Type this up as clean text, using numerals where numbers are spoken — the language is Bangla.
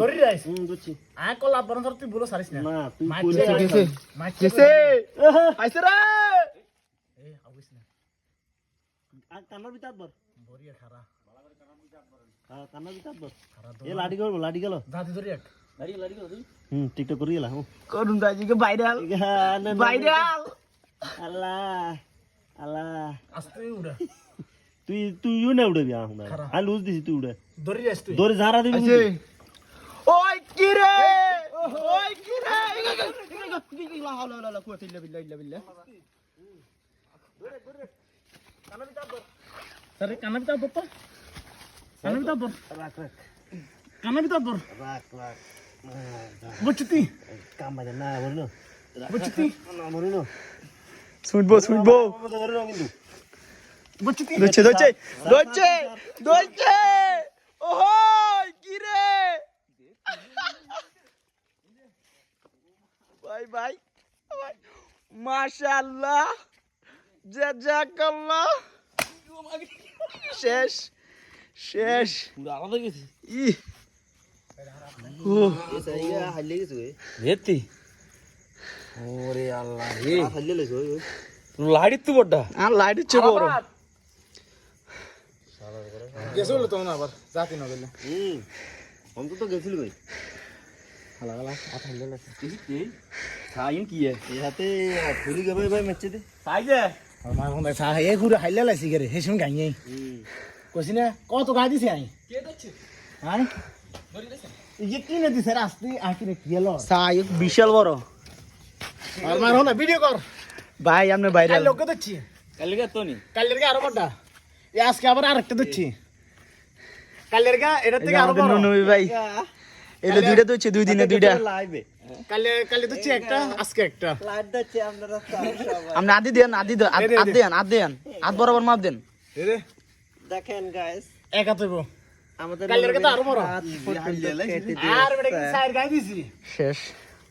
ধরি রাইস আয় কলা বরং তুই বলো সারিস না না তুই মাইছে আইছে রে এই আউস না আর কান্না বিতাত বর বরিয়া খারা হ্যাঁ কান্না বিতাত বর খারা এ লাডি গেল দাদি ধরি এক টিকটক করি গেলা করুন দাজি কে ভাইরাল আল্লাহ আস্তে উড়া তুই না উড়বি আমি লুজ দিছি তুই উড়ে ধরি রাইস তুই ধরে ঝাড়া দিবি ওই কি রে লা হাওলা লা কুওয়াতা ইল্লা বিল্লাহ সরে কানা বিতা বপ্পা কানা বিতা বর কানা বিতা বর রাখ বুঝতি কাম বাজে না বলনো বুঝতি না বলনো শুনবো আমাদের ধরে নাও কিন্তু বুঝতি দইছে ওহো কি রে ভাই মাশাআল্লাহ জাযাকাল্লাহ শেষ আলাদা গেছি ই ও এসা হাইলে গেছে ভেতি ওরে আল্লাহ রে হাইলে লেছো লাড়ি তো বড় আর লাইট হচ্ছে বড় গেছিল তো না আবার জাতি না বললে আমি তো গেছিল কই হালা আট হাইলে লেছে সাইন কি এ এই হাতে ফুলি গবে ভাই মেচে দে সাই যে আর মা কোন সা হে গুড় হাইলে লাইছি গরে হে শুন গাই কইছি না কত গাই দিছে আই কে দচ্ছে হ্যাঁ ये की नदी सर आस्ती आखिर किलो সাই বিশাল বড় আর মার হনা ভিডিও কর ভাই আপনি ভাইরাল কাল লোক দিচ্ছি কালকে তো নি কালের কে আরো বড়টা এ আজকে আবার আরেকটা দিচ্ছি কালের কে এটা থেকে আরো বড় নুনবি ভাই এটা দুইটা তো হচ্ছে দুই দিনে দুইটা লাইভে কালে দিচ্ছি একটা আজকে একটা লাইভ দচ্ছে আপনারা সবাই আপনি আদি দেন আদ বরাবর মাপ দেন রে দেখেন গাইস একা তৈব আমাদের কালের কে তো আরো বড় হাত ফুট কেটে আর বেটা কি সাইড গাই দিছি শেষ